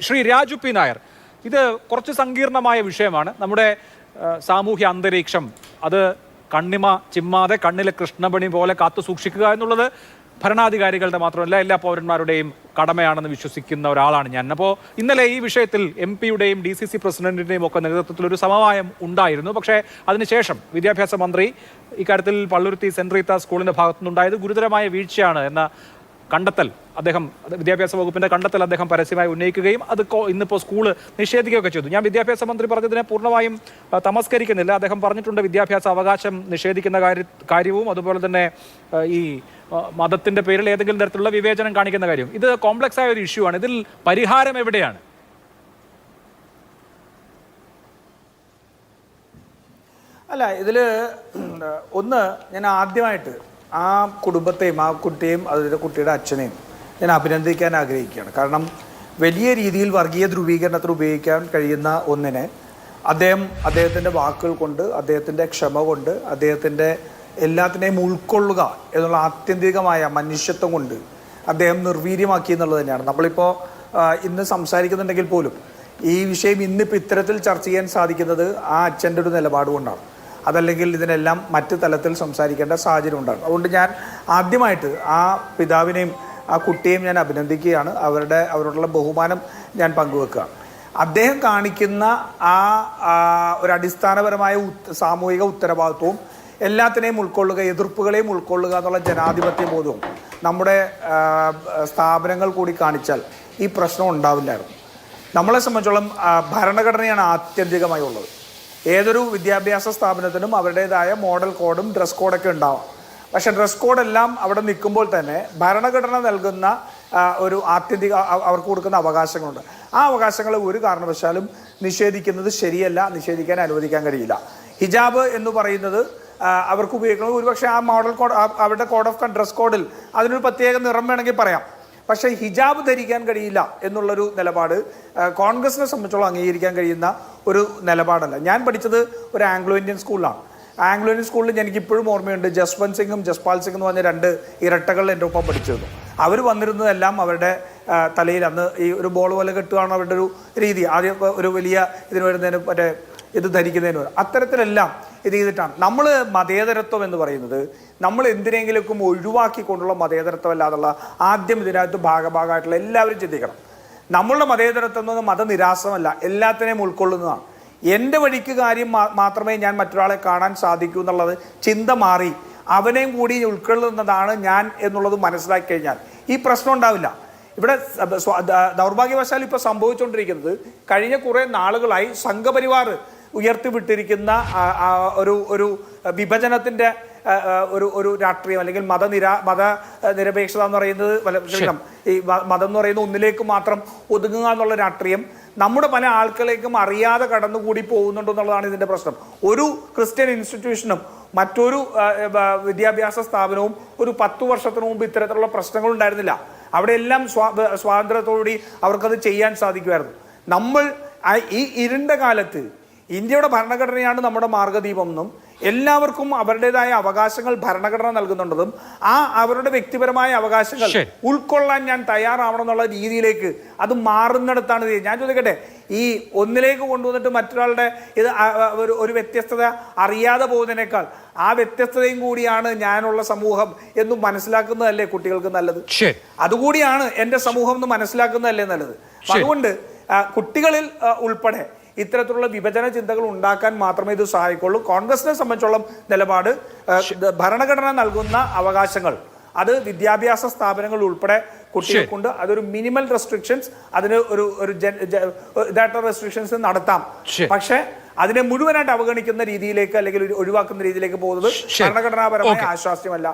Shri Raju P Nair, ഇത് കുറച്ച് സങ്കീർണമായ വിഷയമാണ്. നമ്മുടെ സാമൂഹ്യ അന്തരീക്ഷം അത് കണ്ണിമ ചിമ്മാതെ കണ്ണിലെ കൃഷ്ണമണി പോലെ കാത്തു സൂക്ഷിക്കുക എന്നുള്ളത് ഭരണാധികാരികളുടെ മാത്രമല്ല എല്ലാ പൗരന്മാരുടെയും കടമയാണെന്ന് വിശ്വസിക്കുന്ന ഒരാളാണ് ഞാൻ. അപ്പോൾ ഇന്നലെ ഈ വിഷയത്തിൽ MP-യുടെയും DCC പ്രസിഡന്റിന്റെയും ഒക്കെ നേതൃത്വത്തിൽ ഒരു സമവായം ഉണ്ടായിരുന്നു. പക്ഷേ അതിനുശേഷം വിദ്യാഭ്യാസ മന്ത്രി ഇക്കാര്യത്തിൽ പള്ളുരുത്തി സെന്റ് റീത്ത സ്കൂളിന്റെ ഭാഗത്തുനിന്നുണ്ടായത് ഗുരുതരമായ വീഴ്ചയാണ് എന്ന കണ്ടെത്തൽ വിദ്യാഭ്യാസ വകുപ്പിന്റെ കണ്ടെത്തൽ അദ്ദേഹം പരസ്യമായി ഉന്നയിക്കുകയും അത് ഇന്നിപ്പോൾ സ്കൂള് നിഷേധിക്കുകയൊക്കെ ചെയ്തു. ഞാൻ വിദ്യാഭ്യാസ മന്ത്രി പറഞ്ഞതിനെ പൂർണ്ണമായും തമസ്കരിക്കുന്നില്ല. അദ്ദേഹം പറഞ്ഞിട്ടുണ്ട് വിദ്യാഭ്യാസ അവകാശം നിഷേധിക്കുന്ന കാര്യവും അതുപോലെ തന്നെ ഈ മതത്തിന്റെ പേരിൽ ഏതെങ്കിലും തരത്തിലുള്ള വിവേചനം കാണിക്കുന്ന കാര്യവും. ഇത് കോംപ്ലക്സ് ആയ ഒരു ഇഷ്യൂ ആണ്. ഇതിൽ പരിഹാരം എവിടെയാണ്? അല്ല, ഇതിൽ ഒന്ന് ഞാൻ ആദ്യമായിട്ട് ആ കുടുംബത്തെയും ആ കുട്ടിയെയും അതിൻ്റെ കുട്ടിയുടെ അച്ഛനെയും ഞാൻ അഭിനന്ദിക്കാൻ ആഗ്രഹിക്കുകയാണ്. കാരണം വലിയ രീതിയിൽ വർഗീയ ധ്രുവീകരണത്തിന് ഉപയോഗിക്കാൻ കഴിയുന്ന ഒന്നിനെ അദ്ദേഹത്തിൻ്റെ വാക്കുകൾ കൊണ്ട്, അദ്ദേഹത്തിൻ്റെ ക്ഷമ കൊണ്ട്, അദ്ദേഹത്തിൻ്റെ എല്ലാത്തിനെയും ഉൾക്കൊള്ളുക എന്നുള്ള ആത്യന്തികമായ മനുഷ്യത്വം കൊണ്ട് അദ്ദേഹം നിർവീര്യമാക്കി എന്നുള്ളത് തന്നെയാണ്. നമ്മളിപ്പോൾ ഇന്ന് സംസാരിക്കുന്നുണ്ടെങ്കിൽ പോലും ഈ വിഷയം ഇന്നിപ്പോൾ ഇത്തരത്തിൽ ചർച്ച ചെയ്യാൻ സാധിക്കുന്നത് ആ അച്ഛൻ്റെ ഒരു നിലപാട് കൊണ്ടാണ്. അതല്ലെങ്കിൽ ഇതിനെല്ലാം മറ്റ് തലത്തിൽ സംസാരിക്കേണ്ട സാഹചര്യം ഉണ്ടാകും. അതുകൊണ്ട് ഞാൻ ആദ്യമായിട്ട് ആ പിതാവിനെയും ആ കുട്ടിയെയും ഞാൻ അഭിനന്ദിക്കുകയാണ്. അവരോടുള്ള ബഹുമാനം ഞാൻ പങ്കുവെക്കുകയാണ്. അദ്ദേഹം കാണിക്കുന്ന ആ ഒരു അടിസ്ഥാനപരമായ സാമൂഹിക ഉത്തരവാദിത്വവും എല്ലാത്തിനെയും ഉൾക്കൊള്ളുക, എതിർപ്പുകളെയും ഉൾക്കൊള്ളുക എന്നുള്ള ജനാധിപത്യ ബോധവും നമ്മുടെ സ്ഥാപനങ്ങൾ കൂടി കാണിച്ചാൽ ഈ പ്രശ്നം ഉണ്ടാവില്ലായിരുന്നു. നമ്മളെ സംബന്ധിച്ചോളം ഭരണഘടനയാണ് ആത്യന്തികമായി ഉള്ളത്. ഏതൊരു വിദ്യാഭ്യാസ സ്ഥാപനത്തിനും അവരുടേതായ മോഡൽ കോഡും ഡ്രസ് കോഡൊക്കെ ഉണ്ടാവാം. പക്ഷേ ഡ്രസ് കോഡെല്ലാം അവിടെ നിൽക്കുമ്പോൾ തന്നെ ഭരണഘടന നൽകുന്ന ഒരു ആത്യന്തിക അവർക്ക് കൊടുക്കുന്ന അവകാശങ്ങളുണ്ട്. ആ അവകാശങ്ങൾ ഒരു കാരണവശാലും നിഷേധിക്കുന്നത് ശരിയല്ല, നിഷേധിക്കാൻ അനുവദിക്കാൻ കഴിയില്ല. ഹിജാബ് എന്ന് പറയുന്നത് അവർക്ക് ഉപയോഗിക്കുന്നത് ഒരുപക്ഷെ ആ മോഡൽ കോഡ് അവരുടെ കോഡ് ഓഫ് ഡ്രസ് കോഡിൽ അതിനൊരു പ്രത്യേക നിറം വേണമെങ്കിൽ പറയാം. പക്ഷേ ഹിജാബ് ധരിക്കാൻ കഴിയില്ല എന്നുള്ളൊരു നിലപാട് കോൺഗ്രസിനെ സംബന്ധിച്ചോളം അംഗീകരിക്കാൻ കഴിയുന്ന ഒരു നിലപാടല്ല. ഞാൻ പഠിച്ചത് ഒരു ആംഗ്ലോ ഇന്ത്യൻ സ്കൂളിലാണ്. ആംഗ്ലോ ഇന്ത്യൻ സ്കൂളിൽ എനിക്കിപ്പോഴും ഓർമ്മയുണ്ട്, ജസ്വന്ത് സിംഗും ജസ്പാൽ സിംഗ് എന്ന് പറഞ്ഞ 2 ഇരട്ടകൾ എൻ്റെ ഒപ്പം പഠിച്ചിരുന്നു. അവർ വന്നിരുന്നതെല്ലാം അവരുടെ തലയിൽ അന്ന് ഈ ഒരു ബോൾ പോലെ കെട്ടുകയാണ് അവരുടെ ഒരു രീതി. ആദ്യം ഒരു വലിയ ഇതിന് വരുന്നതിന് മറ്റേ ഇത് ധരിക്കുന്നതിന് വരും. അത്തരത്തിലെല്ലാം ഇത് ചെയ്തിട്ടാണ്. നമ്മൾ മതേതരത്വം എന്ന് പറയുന്നത് നമ്മൾ എന്തിനെങ്കിലുമൊക്കെ ഒഴിവാക്കിക്കൊണ്ടുള്ള മതേതരത്വം അല്ലാതുള്ള ആദ്യം ഇതിനകത്ത് ഭാഗമായിട്ടുള്ള എല്ലാവരും ചിന്തിക്കണം. നമ്മളുടെ മതേതരത്വം എന്ന് പറഞ്ഞാൽ മതനിരാസമല്ല, എല്ലാത്തിനെയും ഉൾക്കൊള്ളുന്നതാണ്. എൻ്റെ വഴിക്ക് കാര്യം മാത്രമേ ഞാൻ മറ്റൊരാളെ കാണാൻ സാധിക്കൂ എന്നുള്ളത് ചിന്ത മാറി അവനെയും കൂടി ഉൾക്കൊള്ളുന്നതാണ് ഞാൻ എന്നുള്ളത് മനസ്സിലാക്കി കഴിഞ്ഞാൽ ഈ പ്രശ്നം ഉണ്ടാവില്ല. ഇവിടെ ദൗർഭാഗ്യവശാൽ ഇപ്പോൾ സംഭവിച്ചുകൊണ്ടിരിക്കുന്നത് കഴിഞ്ഞ കുറേ നാളുകളായി സംഘപരിവാർ ഉയർത്തിവിട്ടിരിക്കുന്ന ഒരു വിഭജനത്തിൻ്റെ ഒരു രാഷ്ട്രീയം അല്ലെങ്കിൽ മതനിരപേക്ഷത എന്ന് പറയുന്നത് ഈ മതം എന്ന് പറയുന്നത് ഒന്നിലേക്ക് മാത്രം ഒതുങ്ങുക എന്നുള്ള രാഷ്ട്രീയം നമ്മുടെ പല ആൾക്കാരിലേക്കും അറിയാതെ കടന്നുകൂടി പോകുന്നുണ്ടെന്നുള്ളതാണ് ഇതിൻ്റെ പ്രശ്നം. ഒരു ക്രിസ്ത്യൻ ഇൻസ്റ്റിറ്റ്യൂഷനും മറ്റൊരു വിദ്യാഭ്യാസ സ്ഥാപനവും ഒരു 10 വർഷത്തിന് മുമ്പ് ഇത്തരത്തിലുള്ള പ്രശ്നങ്ങൾ ഉണ്ടായിരുന്നില്ല. അവിടെ എല്ലാം സ്വാതന്ത്ര്യത്തോടുകൂടി അവർക്കത് ചെയ്യാൻ സാധിക്കുമായിരുന്നു. നമ്മൾ ഈ ഇരുണ്ട കാലത്ത് ഇന്ത്യയുടെ ഭരണഘടനയാണ് നമ്മുടെ മാർഗദീപം എന്നും എല്ലാവർക്കും അവരുടേതായ അവകാശങ്ങൾ ഭരണഘടന നൽകുന്നുണ്ടെന്നും ആ അവരുടെ വ്യക്തിപരമായ അവകാശങ്ങൾ ഉൾക്കൊള്ളാൻ ഞാൻ തയ്യാറാവണം എന്നുള്ള രീതിയിലേക്ക് അത് മാറുന്നിടത്താണ് ഞാൻ ചോദിക്കട്ടെ, ഈ ഒന്നിലേക്ക് കൊണ്ടുവന്നിട്ട് മറ്റൊരാളുടെ ഇത് ഒരു വ്യത്യസ്തത അറിയാതെ പോകുന്നതിനേക്കാൾ ആ വ്യത്യസ്തതയും കൂടിയാണ് ഞാനുള്ള സമൂഹം എന്ന് മനസ്സിലാക്കുന്നതല്ലേ കുട്ടികൾക്ക് നല്ലത്? അതുകൂടിയാണ് എൻ്റെ സമൂഹം എന്ന് മനസ്സിലാക്കുന്നതല്ലേ നല്ലത്? അതുകൊണ്ട് കുട്ടികളിൽ ഉൾപ്പെടെ ഇത്തരത്തിലുള്ള വിഭജന ചിന്തകൾ ഉണ്ടാക്കാൻ മാത്രമേ ഇത് സഹായിക്കുള്ളൂ. കോൺഗ്രസിനെ സംബന്ധിച്ചോളം നിലപാട് ഭരണഘടന നൽകുന്ന അവകാശങ്ങൾ അത് വിദ്യാഭ്യാസ സ്ഥാപനങ്ങൾ ഉൾപ്പെടെ കുട്ടികൾക്കുണ്ട്. അതൊരു മിനിമൽ റെസ്ട്രിക്ഷൻസ്, അതിന് ഒരു ഇതായിട്ടുള്ള റെസ്ട്രിക്ഷൻസ് നടത്താം. പക്ഷേ അതിനെ മുഴുവനായിട്ട് അവഗണിക്കുന്ന രീതിയിലേക്ക് അല്ലെങ്കിൽ ഒഴിവാക്കുന്ന രീതിയിലേക്ക് പോകുന്നത് ഭരണഘടനാപരമായ ആശാസ്യമല്ല.